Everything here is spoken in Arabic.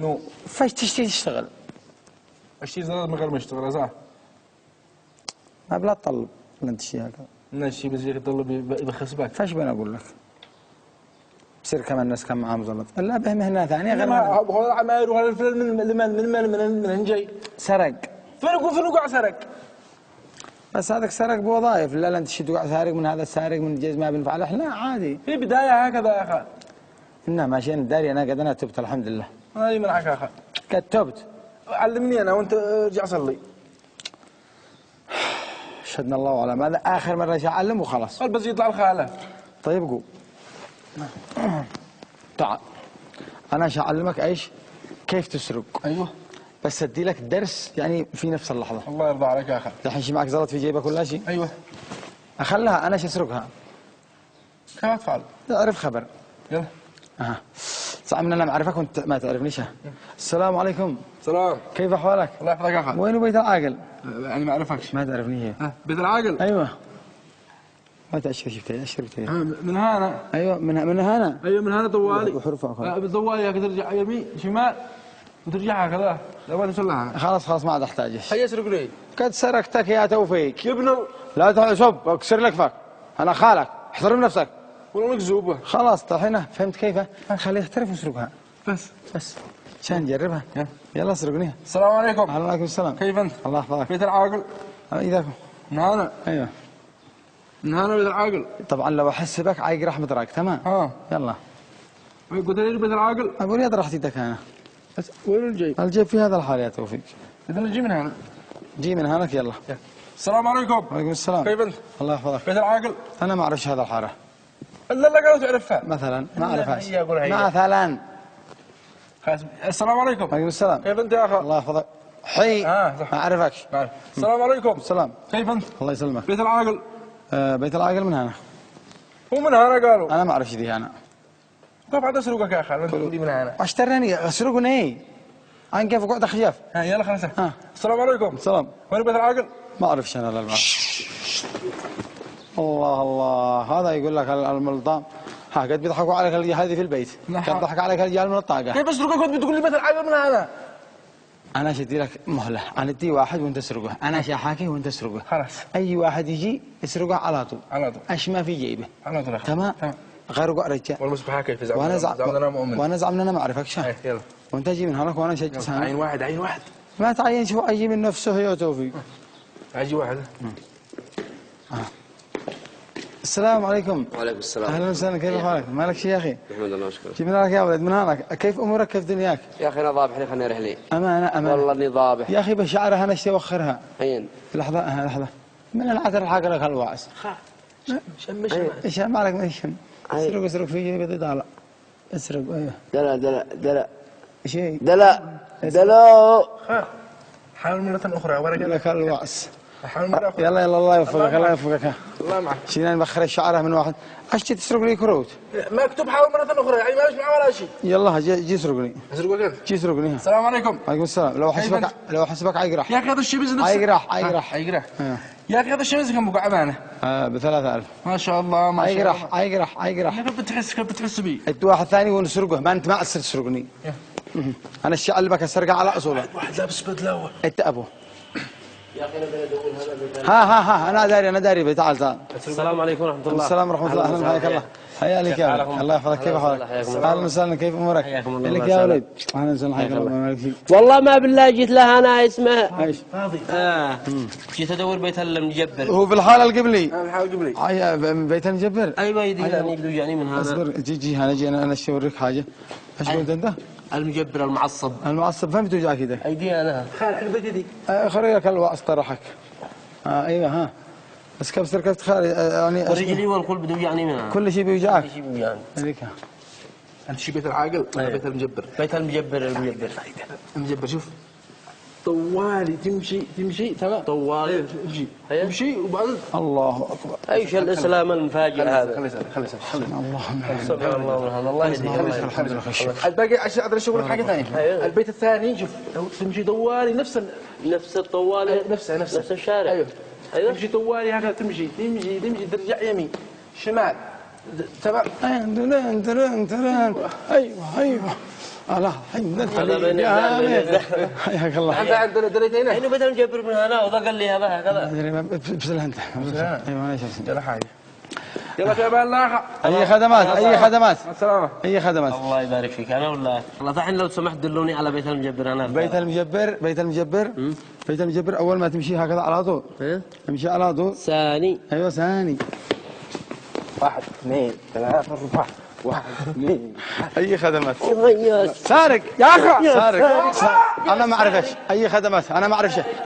نو فاش تشتي تشتغل؟ اشتي زاد من غير ما اشتغل صح؟ ما بلا تطلب ولا انت شي هكا. ماشي بس يطلب يخسبك. فاش بين اقول لك؟ بصير كمان الناس كان معاهم زلط، لا به مهنه ثانيه غير هو العماير وهذا الفيلم من جاي؟ سرق. فين وقع سرق؟ بس هذاك سرق بوظائف، لا انت شي تقع سارق من هذا السارق من الجيز ما بينفع له، لا عادي. في بدايه هكذا يا اخي. إنا ماشيين الداري انا قد انا تبت الحمد لله. انا لي منعك يا اخي. قد تبت. علمني انا وانت ارجع صلي. شهدنا الله وعلى هذا اخر مره اعلم وخلاص. قال بس يطلع الخاله. طيب قول. تعال. انا اعلمك ايش؟ كيف تسرق. ايوه. بس ادي لك درس يعني في نفس اللحظه. الله يرضى عليك يا اخي. الحين شي معك زلط في جيبك ولا شيء؟ ايوه. اخلها انا اسرقها. كيف تفعل؟ تعرف خبر. يلا. صعب ان انا معرفك وانت ما تعرفنيش. السلام عليكم. سلام. كيف احوالك؟ الله يحفظك يا اخي. وين بيت العاقل؟ يعني ما اعرفكش. ما تعرفني هي. بيت العاقل؟ ايوه. ما تأشر شفتها اشربتها. من هنا. ايوه من هنا. ايوه من هنا طوالي. وحرفها خلاص. بالطوالي هكذا ترجع يمين شمال وترجع هكذا. لا ما تصلحها. خلاص ما عاد احتاجك. هيا اسرق لي. قد سرقتك يا توفيق. يا ابنه. لا تعصب اكسر لك فك. انا خالك احترم نفسك. والله مكذوبه. خلاص طحينه فهمت كيف؟ خليه يحترف واسرقها. بس عشان نجربها. يلا اسرقنيها. السلام عليكم. وعليكم السلام. كيف انت؟ الله يحفظك. بيت العاقل. اذاكم. من هنا. ايوه. من هنا بيت العاقل. طبعا لو احسبك عايق رحمة راك تمام. يلا. قلت لي بيت العاقل. اقول يا راح ايدك انا. بس وين الجيب؟ الجيب في هذا الحال يا توفيق. اذا نجي من هنا. جي من هناك يلا. السلام عليكم. وعليكم السلام. كيف انت؟ الله يحفظك. بيت العاقل. انا ما اعرفش هذا الحاره. الا قالوا تعرفها. مثلا ما اعرفهاش. مثلا. السلام عليكم. وعليكم السلام. كيف انت يا اخي؟ الله يحفظك. حي. ما اعرفكش. السلام عليكم. السلام. كيف انت؟ الله يسلمك. بيت العاقل. بيت العاقل من هنا. هو من هنا قالوا. انا ما اعرفش ذي انا. كيف عاد اسرقك يا اخي؟ انت تقول لي من هنا. اشترني اسرقني. انا كيف اقعد اخجف؟ يلا خلاص. السلام عليكم. السلام. وين بيت العاقل؟ ما اعرفش انا لا. الله هذا يقول لك الملطام. قد بيضحكوا عليك هذه في البيت. قد ضحك عليك الرجال من الطاقه. كيف اسرقك وانت بتقول لي بيت العاقل من هنا؟ انا اشدي لك مهله، انا ادي واحد وانت اسرقه، انا حاكي وانت اسرقه. خلاص. اي واحد يجي اسرقه على طول. على طول. ايش ما في جيبه. على طول. تمام. غير وقع رجال. والمصباح كيف زعم. وانا زعم ان انا ما اعرفكش. يلا. وانت جي من هناك وانا شجع ثاني. عين واحد. ما تعين شو اجي من نفسه يا توفيق. اجي واحد. السلام عليكم. وعليكم السلام. اهلا وسهلا كيف حالك؟ مالك شيء يا اخي؟ الحمد لله وشكرا. جبنا لك يا ولد من هناك، كيف امورك كيف دنياك؟ يا اخي انا ضابح لي خليني رحلي. امانه. والله اني ضابح. يا اخي بشعرها انا اشتي اوخرها. عين. لحظه. من العذر الحق لك الواعس. شم ايش مالك ما يشم؟ اسرق في جيبي طالع. اسرق ايوه. دلا. شيء. دلا. حاول مرة أخرى ورقة. لك الواعس. حاول مرة أخرى. يلا الله يوفقك الله يوفقك. الله معك. شيلان نبخر الشعره من واحد. اشتي تسرق لي كروت. مكتوب حاول مرة أخرى يعني ما مش معه ولا شيء. يلا جي اسرقني. اسرقك انت؟ جي اسرقني. السلام عليكم. وعليكم السلام. لو حسبك عيقرح. يا اخي هذا الشيء بزنس. عيقرح. يا اخي هذا الشيء بزنس كم بقى امانه؟ ب 3000. ما شاء الله ما شاء الله. عيقرح. كيف بتحس بي؟ انت واحد ثاني ونسرقه ما انت ما تصير تسرقني. انا الشيء اللي بك اسرقه على اصوله. واحد لابس بدله. انت ابوه. يا اخي انا بدور هذا انا داري تعال. السلام عليكم ورحمه الله. السلام ورحمه الله. اهلا حياك الله. حيا لك يا ولد. الله يحفظك كيف حالك؟ اهلا وسهلا كيف امورك؟ حياكم الله. لك يا ولد. اهلا وسهلا حياك الله. والله ما بالله جيت لها انا اسمها ايش؟ جيت ادور بيت المجبر. هو في الحاله القبلي. الحاله القبلي. بيت المجبر. ايوه يدي يعني من هذا. اصبر جي انا اوريك حاجه. ايش قلت انت؟ المجبر المعصب فين بتوجعك ايدك؟ ايدي انا خالع البيت دي. خريك الواعس طرحك. ايوه بس كيف تخارج يعني ورجلي والكل بده يوجعني منها. كل شيء بيوجعك. كل شيء بيوجعني. هذيك. انت شي بيت العاقل ولا بيت المجبر؟ بيت المجبر. المجبر شوف طوالي تمشي تمام. طوالي تمشي وبعدين الله اكبر. ايش الاسلام المفاجئ هذا؟ خلي اللهم سبحان الله الله يهديك. الباقي عشان اقدر اشوف لك حاجه ثانيه. البيت الثاني شوف تمشي طوالي نفس الطوالي نفس الشارع. ايوه تمشي طوالي هكذا تمشي ترجع يمين شمال تمام. انت ايوه الله حياك الله. انت عندنا دريت هنا انه بدل نجبر من هنا وذا قال لي هذا هكذا. بسلها انت. ايوه معليش. يلا حاجه. يلا في امان الله. اي خدمات اي خدمات. السلامه. اي خدمات. الله يبارك فيك انا ولا والله دحين لو سمحت دلوني على بيت المجبر انا. بيت المجبر بيت المجبر اول ما تمشي هكذا على طول. امشي على طول. ثاني. ايوه ثاني. 1 2 3 4 1 2. اي خدمات. يا سارق يا اخي سارق. انا ما اعرفش اي خدمات انا ما اعرفش.